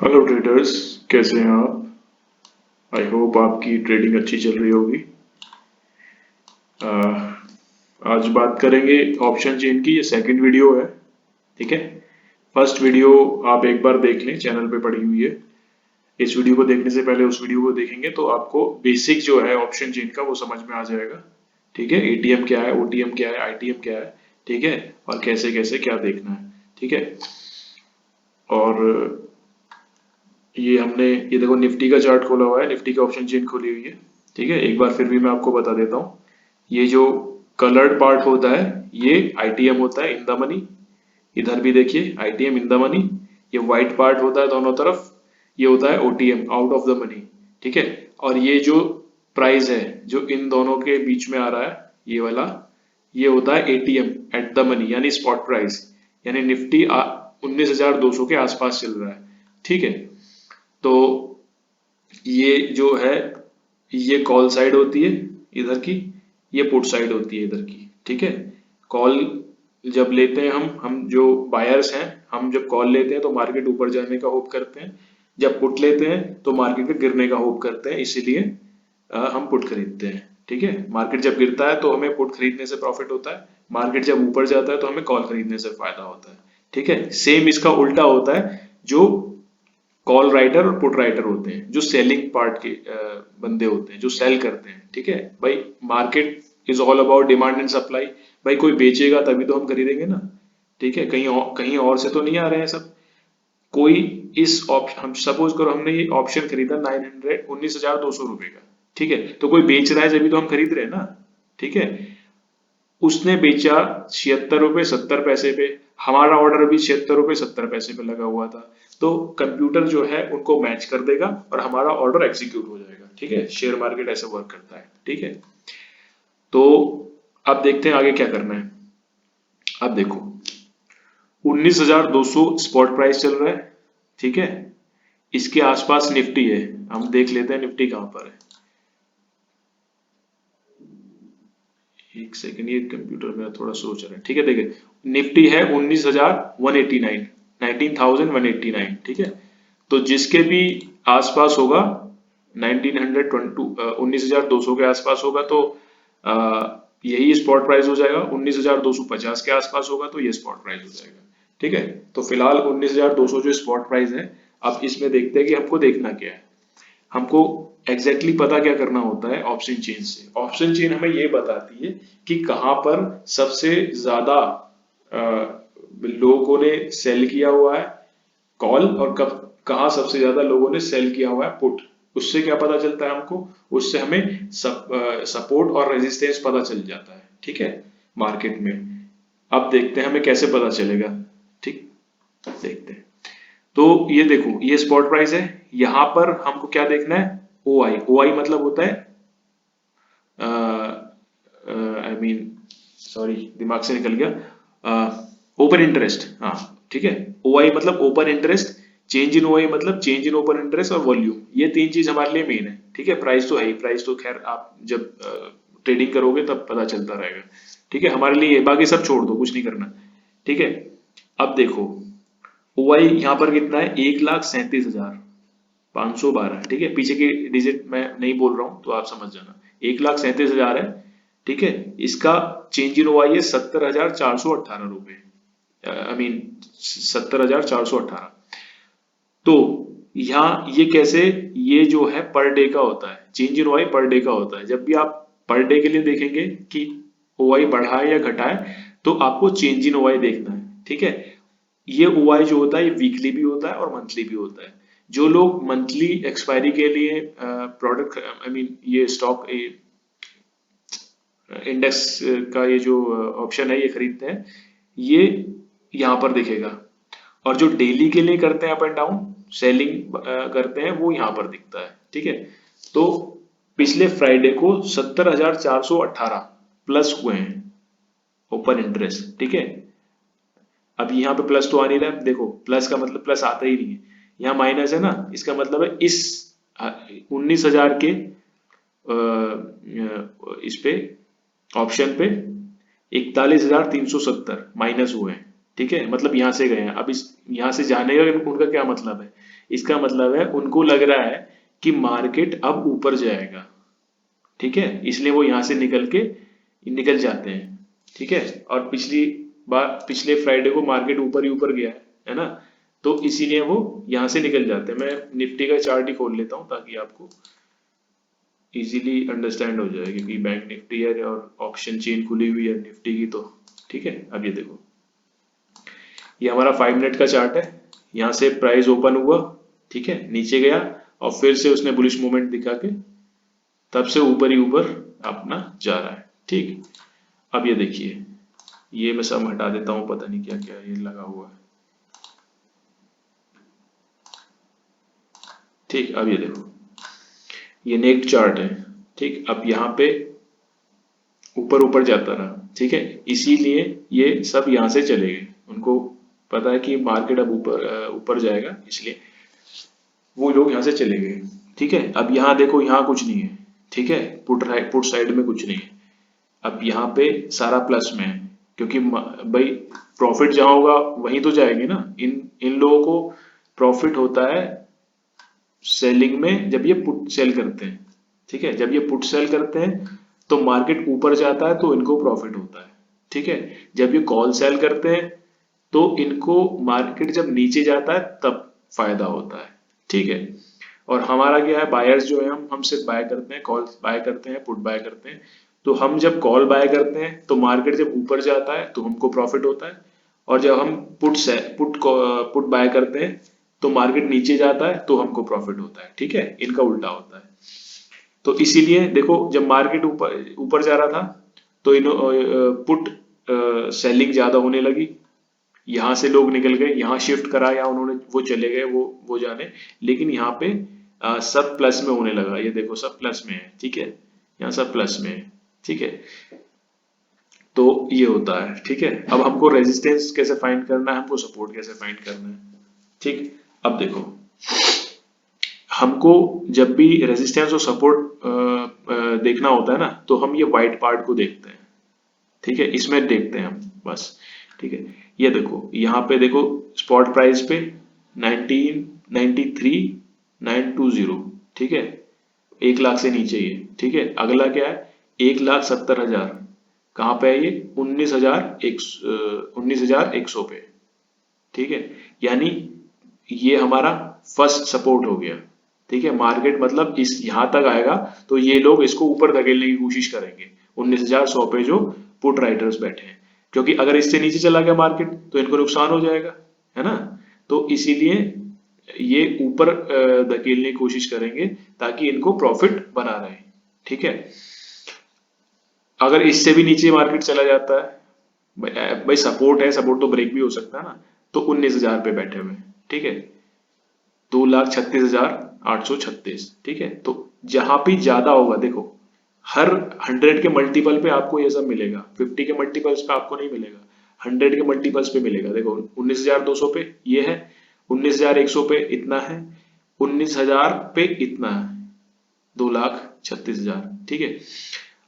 Hello traders, कैसे हैं आप? आई होप आपकी ट्रेडिंग अच्छी चल रही होगी। आज बात करेंगे ऑप्शन चेन की। ये सेकंड वीडियो है, ठीक है। फर्स्ट वीडियो आप एक बार देख लें, चैनल पे पड़ी हुई है। इस वीडियो को देखने से पहले उस वीडियो को देखेंगे तो आपको बेसिक जो है ऑप्शन चेन का वो समझ में आ जाएगा, ठीक है। एटीएम क्या है, ओटीएम क्या है, आईटीएम क्या है, ठीक है, और कैसे कैसे क्या देखना है, ठीक है। और ये देखो निफ्टी का चार्ट खोला हुआ है, निफ्टी का ऑप्शन चेन खोली हुई है, ठीक है। एक बार फिर भी मैं आपको बता देता हूँ। ये जो कलर्ड पार्ट होता है ये आईटीएम होता है इन द मनी। इधर भी देखिए आईटीएम इन द मनी। ये व्हाइट पार्ट होता है दोनों तरफ, ये होता है OTM out of the money, ठीक है। और ये जो प्राइस है जो इन दोनों के बीच में आ रहा है, ये वाला, ये होता है एटीएम एट द मनी, यानी स्पॉट प्राइस। यानी निफ्टी 19,200 के आसपास चल रहा है, ठीक है। तो ये जो है, ये कॉल साइड होती है इधर की, ये पुट साइड होती है इधर की, ठीक है। कॉल जब लेते हैं हम जो बायर्स हैं, हम जब कॉल लेते हैं तो मार्केट ऊपर जाने का होप करते हैं। जब पुट लेते हैं तो मार्केट के गिरने का होप करते हैं, इसीलिए हम पुट खरीदते हैं, ठीक है। मार्केट जब गिरता है तो हमें पुट खरीदने से प्रॉफिट होता है, मार्केट जब ऊपर जाता है तो हमें कॉल खरीदने से फायदा होता है, ठीक है। सेम इसका उल्टा होता है। जो कॉल राइटर और पुट राइटर होते हैं, जो सेलिंग पार्ट के बंदे होते हैं, जो सेल करते हैं, ठीक है भाई। Market is all about demand and supply. भाई कोई बेचेगा तभी तो हम खरीदेंगे ना, ठीक है। कहीं और से तो नहीं आ रहे हैं सब। कोई इस ऑप्शन, हम सपोज करो हमने ये ऑप्शन खरीदा 19,200 रुपए का, ठीक है। तो कोई बेच रहा है जब तो हम खरीद रहे हैं ना, ठीक है। उसने बेचा 76 रुपए 70 पैसे पे, हमारा ऑर्डर भी 76 रुपए 70 पैसे पे लगा हुआ था। तो कंप्यूटर जो है उनको मैच कर देगा और हमारा ऑर्डर एग्जीक्यूट हो जाएगा, ठीक है। शेयर मार्केट ऐसे वर्क करता है, ठीक है। तो अब देखते हैं आगे क्या करना है। अब देखो 19,200 स्पॉट प्राइस चल रहा है, ठीक है। इसके आसपास निफ्टी है, हम देख लेते हैं निफ्टी कहां पर है। एक सेकंड, ये कंप्यूटर मेरा थोड़ा स्लो चल रहा है, ठीक है। देखिए निफ्टी है 19,189, 19,189, ठीक है। तो जिसके भी आसपास होगा 1920, 19,200 के आसपास होगा तो आ, यही स्पॉट प्राइस हो जाएगा। 19,250 के आसपास होगा तो ये स्पॉट प्राइस हो जाएगा, ठीक है। तो फिलहाल 19,200 जो स्पॉट प्राइस है। अब इसमें देखते हैं कि हमको देखना क्या है। हमको एग्जैक्टली पता क्या करना होता है ऑप्शन चेन से। ऑप्शन चेन हमें ये बताती है कि कहां पर सबसे ज्यादा लोगों ने सेल किया हुआ है कॉल, और कब कहां सबसे ज्यादा लोगों ने सेल किया हुआ है पुट। उससे क्या पता चलता है हमको? उससे हमें सपोर्ट और रेजिस्टेंस पता चल जाता है, ठीक है, मार्केट में। अब देखते हैं हमें कैसे पता चलेगा, ठीक, देखते हैं। तो ये देखो ये स्पॉट प्राइस है। यहां पर हमको क्या देखना है? ओ आई। ओ आई मतलब होता है, आई मीन, सॉरी दिमाग से निकल गया, ओपन इंटरेस्ट, हाँ, ठीक है। ओ आई मतलब ओपन इंटरेस्ट, चेंज इन ओ आई मतलब चेंज इन ओपन इंटरेस्ट, और वॉल्यूम। ये तीन चीज हमारे लिए मेन है, ठीक है। प्राइस तो है ही, प्राइस तो खैर आप जब ट्रेडिंग करोगे तब पता चलता रहेगा, ठीक है। हमारे लिए बाकी सब छोड़ दो, कुछ नहीं करना, ठीक है। अब देखो ओ आई यहाँ पर कितना है, 1,37,512, ठीक है। पीछे की डिजिट मैं नहीं बोल रहा हूं तो आप समझ जाना। 1,37,000 है, ठीक है। इसका चेंज इन हुआ ये 70,418 रुपए, आई मीन 70,418। तो यहाँ ये कैसे, ये जो है पर डे का होता है, change in OI per day का होता है। जब भी आप पर डे के लिए देखेंगे कि ओआई बढ़ा है या घटा है, तो आपको चेंज इन ओआई देखना है, ठीक है। ये ओआई जो होता है ये वीकली भी होता है और मंथली भी होता है। जो लोग मंथली एक्सपायरी के लिए प्रोडक्ट, आई मीन ये स्टॉक इंडेक्स का ये जो ऑप्शन है ये खरीदते हैं, ये यहाँ पर दिखेगा। और जो डेली के लिए करते हैं अप एंड डाउन सेलिंग करते हैं, वो यहाँ पर दिखता है, ठीक है। तो पिछले फ्राइडे को 70,418 प्लस हुए हैं ओपन इंटरेस्ट, ठीक है। अब यहाँ पे प्लस तो आ नहीं रहा है, देखो प्लस का मतलब प्लस आता ही नहीं है, यहाँ माइनस है ना। इसका मतलब है इस 19,000 के इस पे ऑप्शन पे 41,370 माइनस हुए हैं, ठीक है। मतलब यहां से गए हैं। अब इस यहां से जाने का उनका क्या मतलब है? इसका मतलब है उनको लग रहा है कि मार्केट अब ऊपर जाएगा, ठीक है, इसलिए वो यहाँ से निकल जाते हैं, ठीक है। और पिछले फ्राइडे को मार्केट ऊपर ही ऊपर गया है ना, तो इसीलिए वो यहाँ से निकल जाते हैं। मैं निफ्टी का चार्ट ही खोल लेता हूँ ताकि आपको इजीली अंडरस्टैंड हो जाए, क्योंकि बैंक निफ्टी है और ऑप्शन चेन खुली हुई है निफ्टी की, तो ठीक है। अब ये देखो, ये हमारा 5 मिनट का चार्ट है। यहाँ से प्राइस ओपन हुआ, ठीक है, नीचे गया और फिर से उसने बुलिश मूवमेंट दिखा के तब से ऊपर ही ऊपर अपना जा रहा है, ठीक। अब ये देखिए, ये मैं सब हटा देता हूँ, पता नहीं क्या क्या ये लगा हुआ है, ठीक। अब ये देखो, ये नेक्स्ट चार्ट है, ठीक। अब यहाँ पे ऊपर ऊपर जाता रहा, ठीक है, इसीलिए ये सब यहाँ से चले गए। उनको पता है कि मार्केट अब ऊपर जाएगा, इसलिए वो लोग यहाँ से चले गए, ठीक है। अब यहाँ देखो, यहाँ कुछ नहीं है, ठीक है, पुट साइड में कुछ नहीं है। अब यहाँ पे सारा प्लस में है, क्योंकि भाई प्रॉफिट जहाँ होगा वहीं तो जाएगी ना। इन लोगों को प्रॉफिट होता है सेलिंग में, जब ये पुट सेल करते हैं, ठीक है। जब ये पुट सेल करते हैं तो मार्केट ऊपर जाता है तो इनको प्रॉफिट होता है, ठीक है। जब ये कॉल सेल करते हैं तो इनको मार्केट जब नीचे जाता है तब फायदा होता है, ठीक है। और हमारा क्या है, बायर्स जो है हम सिर्फ बाय करते हैं, कॉल बाय करते हैं, पुट बाय करते हैं। तो हम जब कॉल बाय करते हैं तो मार्केट जब ऊपर जाता है तो हमको प्रॉफिट होता है, और जब हम पुट बाय करते हैं तो मार्केट नीचे जाता है तो हमको प्रॉफिट होता है, ठीक है। इनका उल्टा होता है। तो इसीलिए देखो, जब मार्केट ऊपर ऊपर जा रहा था तो पुट सेलिंग ज्यादा होने लगी, यहाँ से लोग निकल गए, यहाँ शिफ्ट करा या उन्होंने वो चले गए, वो जाने। लेकिन यहाँ पे सब प्लस में होने लगा, ये देखो सब प्लस में है, ठीक है, यहाँ सब प्लस में है, ठीक है। तो ये होता है, ठीक है। अब हमको रेजिस्टेंस कैसे फाइंड करना है, हमको सपोर्ट कैसे फाइंड करना है, ठीक। अब देखो, हमको जब भी रेजिस्टेंस और सपोर्ट देखना होता है ना, तो हम ये व्हाइट पार्ट को देखते हैं, ठीक है, इसमें देखते हैं हम बस, ठीक है। ये देखो, यहाँ पे देखो स्पॉट प्राइस पे 1993,920, ठीक है, 1 लाख से नीचे ये, ठीक है। अगला क्या है, 1,70,000, कहाँ पे है ये, 19,100 पे, ठीक है। यानी ये हमारा फर्स्ट सपोर्ट हो गया, ठीक है। मार्केट मतलब इस यहाँ तक आएगा तो ये लोग इसको ऊपर धकेलने की कोशिश करेंगे, 19,100 पे जो पुट राइटर्स बैठे हैं, क्योंकि अगर इससे नीचे चला गया मार्केट तो इनको नुकसान हो जाएगा, है ना। तो इसीलिए ये ऊपर धकेलने की कोशिश करेंगे ताकि इनको प्रॉफिट बना रहे, ठीक है। अगर इससे भी नीचे मार्केट चला जाता है, भाई सपोर्ट है, सपोर्ट तो ब्रेक भी हो सकता है ना, तो 19,000 पे बैठे हुए, ठीक है, 2,36,836, ठीक है। तो जहां भी ज्यादा होगा, देखो हर 100 के मल्टीपल पे आपको ये सब मिलेगा, 50 के मल्टीपल्स पे आपको नहीं मिलेगा, 100 के मल्टीपल्स पे मिलेगा। देखो 19,200 पे ये है, 19,100 पे इतना है, 19,000 पे इतना है, 2,36,000, ठीक है।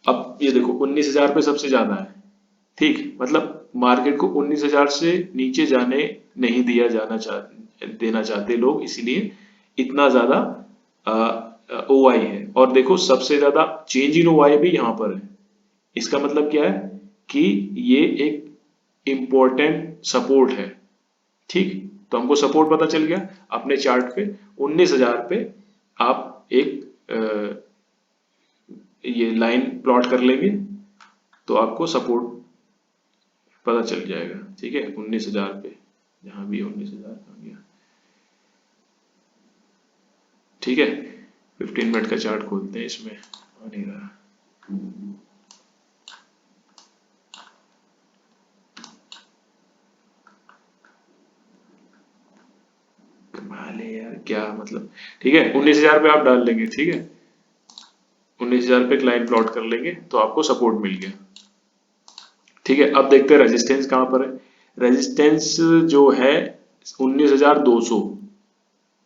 अब ये देखो 19,000 पे सबसे ज्यादा है, ठीक, मतलब मार्केट को 19,000 से नीचे जाने नहीं देना चाहते लोग, इसीलिए इतना ज्यादा ओआई है। और देखो सबसे ज्यादा चेंज इन ओआई भी यहाँ पर है। इसका मतलब क्या है कि ये एक इम्पोर्टेंट सपोर्ट है, ठीक। तो हमको सपोर्ट पता चल गया अपने चार्ट पे, 19,000 पे आप एक ये लाइन प्लॉट कर लेंगे तो आपको सपोर्ट पता चल जाएगा, ठीक है। 19,000 पे, जहां भी 19,000 आ गया, ठीक है। 15 मिनट का चार्ट खोलते हैं, इसमें आ नहीं रहा, कमाल है यार, क्या मतलब, ठीक है। 19,000 पे आप डाल लेंगे, ठीक है, 19,000 पे एक लाइन प्लॉट कर लेंगे तो आपको सपोर्ट मिल गया, ठीक है। अब देखते हैं रेजिस्टेंस कहां पर है। रेजिस्टेंस जो है 19,200,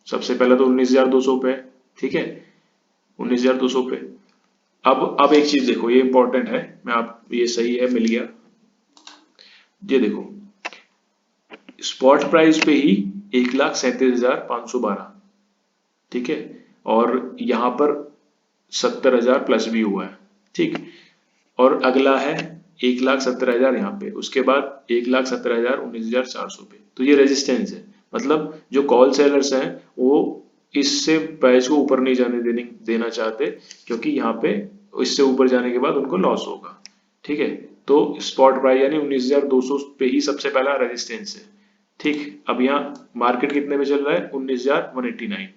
सबसे पहले तो 19,200 पे है, ठीक है, 19,200 पे। अब एक चीज देखो, ये इंपॉर्टेंट है, मैं आप ये सही है, मिल गया। ये देखो स्पॉट प्राइस पे ही 1,37,512, ठीक है, और यहाँ पर 70,000 प्लस भी हुआ है, ठीक। और अगला है 1,70,000 यहाँ पे, उसके बाद 1,70,000 19,400 पे, तो ये रेजिस्टेंस है। मतलब जो कॉल सेलर्स हैं वो इससे प्राइस को ऊपर नहीं जाने देना चाहते, क्योंकि यहाँ पे इससे ऊपर जाने के बाद उनको लॉस होगा, ठीक है। तो स्पॉट प्राइस यानी 19,200 पे ही सबसे पहला रेजिस्टेंस है, ठीक। अब यहाँ मार्केट कितने पे चल रहा है, 19,189,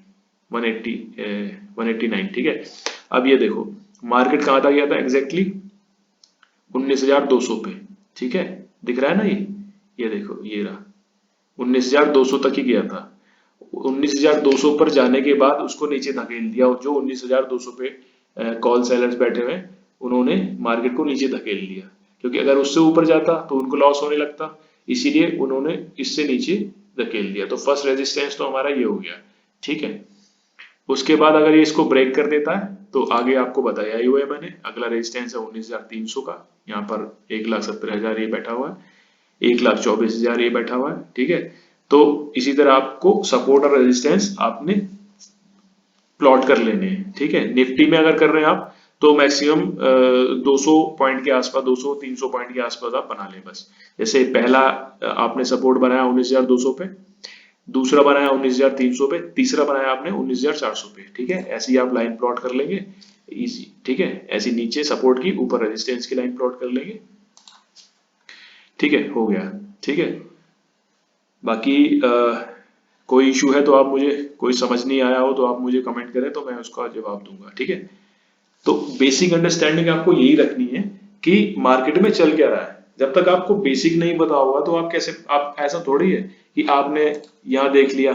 189, ठीक है। अब ये देखो मार्केट कहाँ तक गया था एग्जैक्टली, 19,200 पे, ठीक है, दिख रहा है ना ये देखो ये रहा, 19,200 तक ही गया था। 19,200 पर जाने के बाद उसको नीचे धकेल दिया, जो 19,200 पे कॉल सेलर्स बैठे हुए हैं, उन्होंने मार्केट को नीचे धकेल दिया, क्योंकि अगर उससे ऊपर जाता तो उनको लॉस होने लगता, इसीलिए उन्होंने इससे नीचे धकेल दिया। तो फर्स्ट रेजिस्टेंस तो हमारा ये हो गया, ठीक है। उसके बाद अगर ये इसको ब्रेक कर देता है तो आगे आपको बताया ही हुआ है मैंने, अगला रेजिस्टेंस है 19,300 का, यहाँ पर 1,70,000 ये बैठा हुआ है, 1,24,000 ये बैठा हुआ है, ठीक है। तो इसी तरह आपको सपोर्ट और रेजिस्टेंस आपने प्लॉट कर लेने हैं, ठीक है। निफ्टी में अगर कर रहे हैं आप तो मैक्सिमम 200 पॉइंट के आसपास, 200-300 पॉइंट के आसपास आप बना लें बस। जैसे पहला आपने सपोर्ट बनाया 19,200 पे, दूसरा बनाया 19,300 पे, तीसरा बनाया आपने 19,400 पे, ठीक है। ऐसे ही आप लाइन प्लॉट कर लेंगे इजी, ठीक है। ऐसी नीचे सपोर्ट की, ऊपर रेजिस्टेंस की लाइन प्लॉट कर लेंगे, ठीक है, हो गया, ठीक है। बाकी कोई इशू है तो आप मुझे, कोई समझ नहीं आया हो तो आप मुझे कमेंट करें तो मैं उसका जवाब दूंगा, ठीक है। तो बेसिक अंडरस्टैंडिंग आपको यही रखनी है कि मार्केट में चल क्या रहा है। जब तक आपको बेसिक नहीं पता होगा तो आप कैसे, आप ऐसा थोड़ी है कि आपने यहाँ देख लिया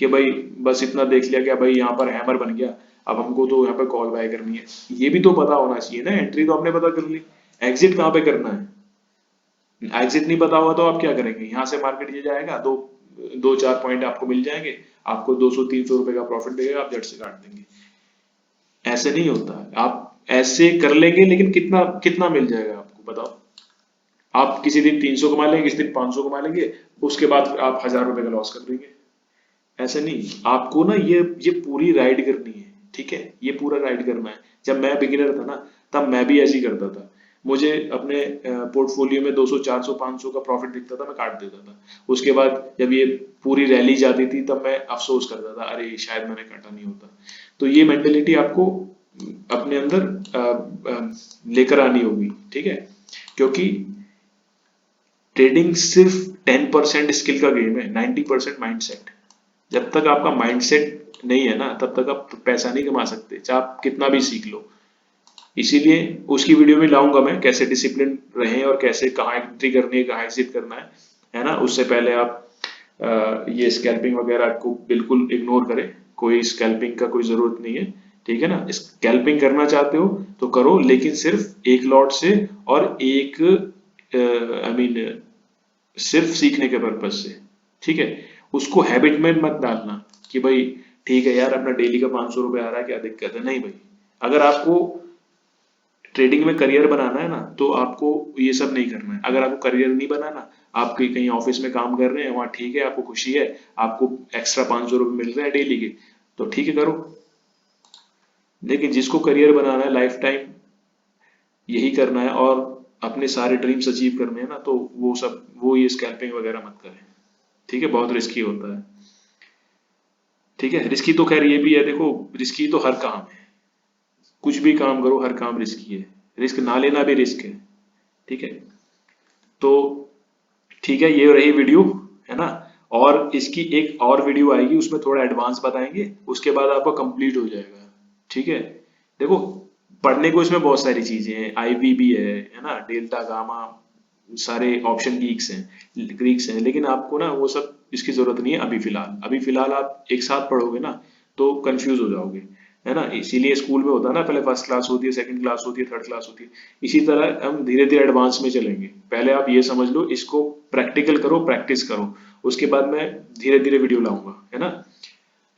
कि भाई बस इतना देख लिया कि भाई यहाँ पर हैमर बन गया, अब हमको तो यहाँ पे कॉल बाय करनी है, ये भी तो पता होना चाहिए ना। एंट्री तो आपने पता कर ली, एग्जिट कहाँ पे करना है, एग्जिट नहीं पता हुआ तो आप क्या करेंगे, यहाँ से मार्केट ये जाएगा, दो दो चार पॉइंट आपको मिल जाएंगे, आपको 200-300 रुपए का प्रॉफिट देगा, आप झट से काट देंगे। ऐसे नहीं होता, आप ऐसे कर लेंगे लेकिन कितना कितना मिल जाएगा आपको बताओ। आप किसी दिन 300 कमा लेंगे, किसी दिन 500 कमा लेंगे, उसके बाद आप 1,000 रुपए का लॉस कर देंगे। ऐसे नहीं, आपको ना ये पूरी राइड करनी है, ठीक है, ये पूरा राइड करना है। जब मैं बिगिनर था ना, तब मैं भी ऐसे ही करता था। मुझे अपने पोर्टफोलियो में 200 400 500 का प्रॉफिट दिखता था, मैं काट देता था। उसके बाद जब ये पूरी रैली जाती थी तब मैं अफसोस करता था, अरे शायद मैंने काटा नहीं होता। तो ये मेंटेलिटी आपको अपने अंदर लेकर आनी होगी, ठीक है। क्योंकि ट्रेडिंग सिर्फ 10% स्किल का गेम है, 90% माइंडसेट। जब तक आपका माइंडसेट नहीं है ना, तब तक आप पैसा नहीं कमा सकते, चाहे आप कितना भी सीख लो। इसीलिए उसकी वीडियो में लाऊंगा मैं, कैसे डिसिप्लिन रहें और कैसे कहाँ एंट्री करनी है, कहाँ एग्जिट करना है ना। उससे पहले आप ये स्कैल्पिंग वगैरह को बिल्कुल इग्नोर करें, कोई स्कैल्पिंग का कोई जरूरत नहीं है, ठीक है ना। स्कैल्पिंग करना चाहते हो तो करो, लेकिन सिर्फ एक लॉट से और एक आई मीन सिर्फ सीखने के पर्पज से, ठीक है। उसको हैबिट में मत डालना कि भाई ठीक है यार अपना डेली का 500 रुपए आ रहा है, क्या दिक्कत है, नहीं भाई। अगर आपको ट्रेडिंग में करियर बनाना है ना, तो आपको ये सब नहीं करना है। अगर आपको करियर नहीं बनाना, आप कहीं ऑफिस में काम कर रहे हैं, वहां ठीक है, आपको खुशी है, आपको एक्स्ट्रा 500 रुपए मिल रहे हैं डेली के, तो ठीक है करो। लेकिन जिसको करियर बनाना है लाइफ टाइम यही करना है और अपने सारे ड्रीम्स अचीव करने हैं ना, तो वो ये स्कैल्पिंग वगैरह मत करें, ठीक है, बहुत रिस्की होता है, ठीक है। रिस्की तो खैर ये भी है, देखो रिस्की तो हर काम है, कुछ भी काम करो हर काम रिस्की है, रिस्क ना लेना भी रिस्क है, ठीक है। तो ठीक है, ये रही वीडियो, है ना। और इसकी एक और वीडियो आएगी, उसमें थोड़ा एडवांस बताएंगे, उसके बाद आपका कंप्लीट हो जाएगा, ठीक है। देखो पढ़ने को इसमें बहुत सारी चीजें हैं, आईवी भी है ना, डेल्टा गामा, सारे ऑप्शन ग्रीक्स हैं, लेकिन आपको ना वो सब इसकी जरूरत नहीं है अभी फिलहाल। अभी फिलहाल आप एक साथ पढ़ोगे ना तो कंफ्यूज हो जाओगे, है ना। इसीलिए स्कूल में होता है ना, पहले फर्स्ट क्लास होती है, सेकंड क्लास होती है, थर्ड क्लास होती है। इसी तरह हम धीरे धीरे एडवांस में चलेंगे। पहले आप ये समझ लो, इसको प्रैक्टिकल करो, प्रैक्टिस करो, उसके बाद मैं धीरे धीरे वीडियो लाऊंगा, है ना।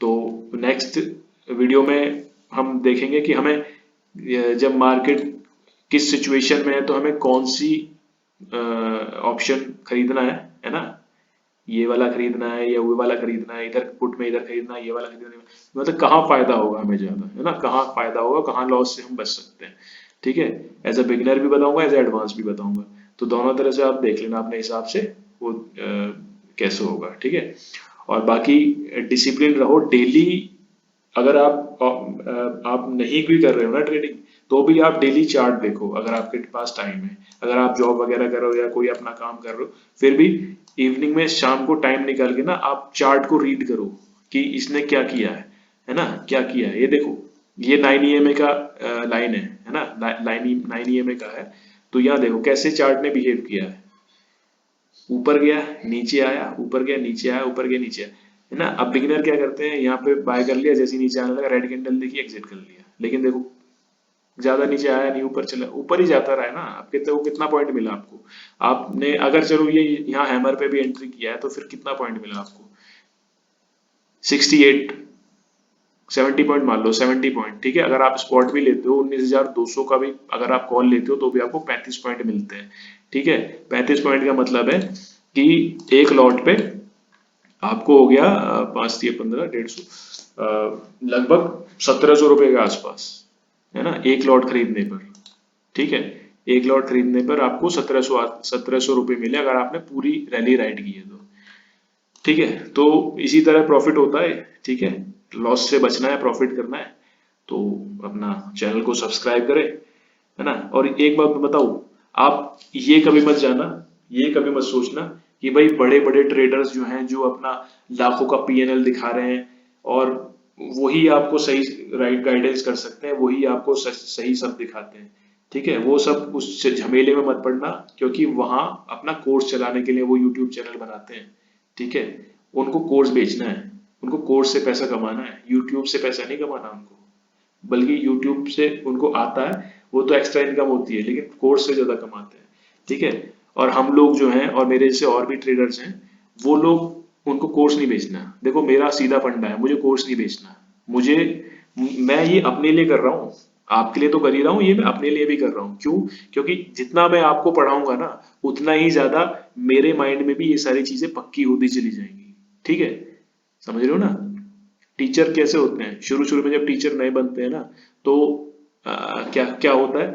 तो नेक्स्ट वीडियो में हम देखेंगे कि हमें जब मार्केट किस सिचुएशन में है तो हमें कौन सी ऑप्शन खरीदना है ना। ये वाला खरीदना है या वो वाला खरीदना है, इधर पुट में इधर खरीदना है, ये वाला खरीदना है, मतलब कहाँ फायदा होगा हमें ज्यादा, है ना, कहाँ फायदा होगा, कहाँ लॉस से हम बच सकते हैं। ठीक है, एज अ बिगिनर भी बताऊंगा, एज अ एडवांस भी बताऊंगा, तो दोनों तरह से आप देख लेना अपने हिसाब से वो कैसे होगा। ठीक है, और बाकी डिसिप्लिन रहो डेली। अगर आप नहीं भी कर रहे हो ना ट्रेडिंग, तो भी आप डेली चार्ट देखो अगर आपके पास टाइम है। अगर आप जॉब वगैरह कर रहे हो या कोई अपना काम कर रहे हो, फिर भी इवनिंग में शाम को टाइम निकाल के ना आप चार्ट को रीड करो कि इसने क्या किया है ना, क्या किया है। ये देखो, ये 9 EMA का लाइन है ना, लाइन 9 EMA का है। तो यहाँ देखो कैसे चार्ट ने बिहेव किया है, ऊपर गया नीचे आया, ऊपर गया नीचे आया, ऊपर गया नीचे आया, है ना। अब बिगिनर क्या करते हैं, यहाँ पे बाय कर लिया, जैसे ही नीचे आने लगा रेड कैंडल देखी, एग्जिट कर लिया। लेकिन देखो ज्यादा नीचे आया नहीं, ऊपर चला, ऊपर ही जाता रहा है ना। अब कितना पॉइंट मिला आपको, आपने अगर चलो ये यहाँ हैमर पे भी एंट्री किया है तो फिर कितना पॉइंट मिला आपको, 68, 70 पॉइंट मान लो, 70 पॉइंट। ठीक है, अगर आप स्पॉट भी लेते हो 19,200 का भी अगर आप कॉल लेते हो तो भी आपको 35 पॉइंट मिलते हैं। ठीक है, 35 पॉइंट का मतलब है कि एक लॉट पे आपको हो गया 5 × 15 150, लगभग 1700 रुपये के आसपास, है ना, एक लॉट खरीदने पर। ठीक है, एक लॉट खरीदने पर आपको 1700 रुपये मिले अगर आपने पूरी रैली राइड की है तो। ठीक है, तो इसी तरह प्रॉफिट होता है। ठीक है, लॉस से बचना है, प्रॉफिट करना है, तो अपना चैनल को सब्सक्राइब करें, है ना। और एक बात बताऊं, आप ये कभी मत जाना, ये कभी मत सोचना कि भाई बड़े बड़े ट्रेडर्स जो हैं जो अपना लाखों का PNL दिखा रहे हैं और वही आपको सही राइट गाइडेंस कर सकते हैं, वही आपको सही सब दिखाते हैं। ठीक है, वो सब उस झमेले में मत पड़ना, क्योंकि वहां अपना कोर्स चलाने के लिए वो यूट्यूब चैनल बनाते हैं। ठीक है, उनको कोर्स बेचना है, उनको कोर्स से पैसा कमाना है, यूट्यूब से पैसा नहीं कमाना उनको। बल्कि यूट्यूब से उनको आता है, वो तो एक्स्ट्रा इनकम होती है, लेकिन कोर्स से ज्यादा कमाते हैं। ठीक है, और हम लोग जो हैं और मेरे जैसे और भी ट्रेडर्स हैं, वो लोग उनको कोर्स नहीं बेचना। देखो मेरा सीधा फंडा है, मुझे कोर्स नहीं बेचना। मुझे मैं ये अपने लिए कर रहा हूँ, आपके लिए तो कर ही रहा हूँ, ये मैं अपने लिए भी कर रहा हूँ। क्यों? क्योंकि जितना मैं आपको पढ़ाऊंगा ना, उतना ही ज्यादा मेरे माइंड में भी ये सारी चीजें पक्की होती चली जाएंगी। ठीक है, समझ रहे हो ना। टीचर कैसे होते हैं, शुरू शुरू में जब टीचर नए बनते हैं ना, तो क्या क्या होता है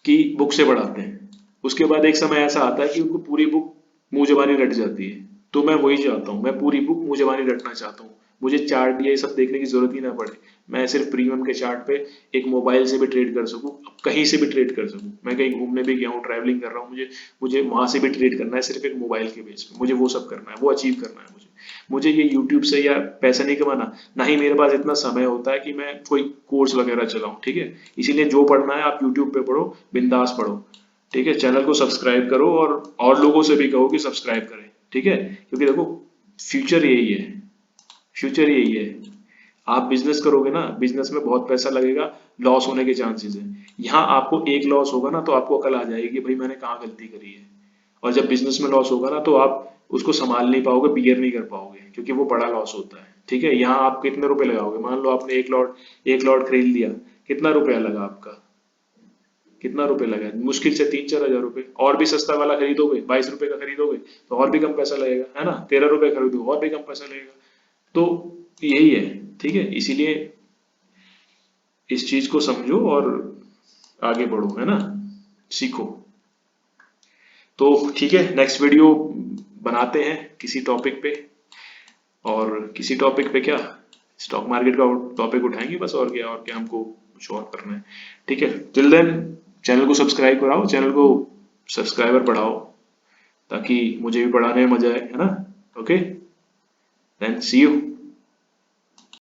कि बुक से पढ़ाते हैं, उसके बाद एक समय ऐसा आता है कि उनको पूरी बुक मुंह जबानी रट जाती है। तो मैं वही चाहता हूँ, मैं पूरी बुक मुंह जबानी रटना चाहता हूँ। मुझे चार्ट ये सब देखने की जरूरत ही ना पड़े, मैं सिर्फ प्रीमियम के चार्ट पे एक मोबाइल से भी ट्रेड कर सकूँ, कहीं से भी ट्रेड कर सकूँ। मैं कहीं घूमने भी गया हूँ, ट्रैवलिंग कर रहा हूँ, मुझे मुझे वहां से भी ट्रेड करना है, सिर्फ एक मोबाइल के बेस पे मुझे वो सब करना है, वो अचीव करना है मुझे। मुझे ये यूट्यूब से या पैसा नहीं कमाना, ना ही मेरे पास इतना समय होता है कि मैं कोई कोर्स वगैरह चलाऊं। ठीक है, इसीलिए जो पढ़ना है आप यूट्यूब पे पढ़ो, बिंदास पढ़ो। ठीक है, चैनल को सब्सक्राइब करो और लोगों से भी कहो कि सब्सक्राइब करें। ठीक है, क्योंकि देखो फ्यूचर यही है, फ्यूचर यही है। आप बिजनेस करोगे ना, बिजनेस में बहुत पैसा लगेगा, लॉस होने के चांसेस है। यहाँ आपको एक लॉस होगा ना तो आपको अकल आ जाएगी कि भाई मैंने कहाँ गलती करी है। और जब बिजनेस में लॉस होगा ना तो आप उसको संभाल नहीं पाओगे, बियर नहीं कर पाओगे, क्योंकि वो बड़ा लॉस होता है। ठीक है, यहाँ आप कितने रुपए लगाओगे, मान लो आपने एक लॉट खरीद लिया, कितना रुपया लगा आपका, कितना रुपए लगा, मुश्किल से 3-4 हजार रुपए। और भी सस्ता वाला खरीदोगे, 22 रुपए का खरीदोगे तो और भी कम पैसा लगेगा, है ना। 13 रुपए खरीदो और भी कम पैसा लगेगा। तो यही है। ठीक है, इसीलिए इस चीज को समझो और आगे बढ़ो, है ना, सीखो। तो ठीक है, नेक्स्ट वीडियो बनाते हैं किसी टॉपिक पे, और किसी टॉपिक पे क्या, स्टॉक मार्केट का टॉपिक उठाएंगे बस, और क्या हमको कुछ और करना है। ठीक है, टिल देन चैनल को सब्सक्राइब कराओ, चैनल को सब्सक्राइबर बढ़ाओ, ताकि मुझे भी पढ़ाने में मजा आए, है ना। Okay, then see you.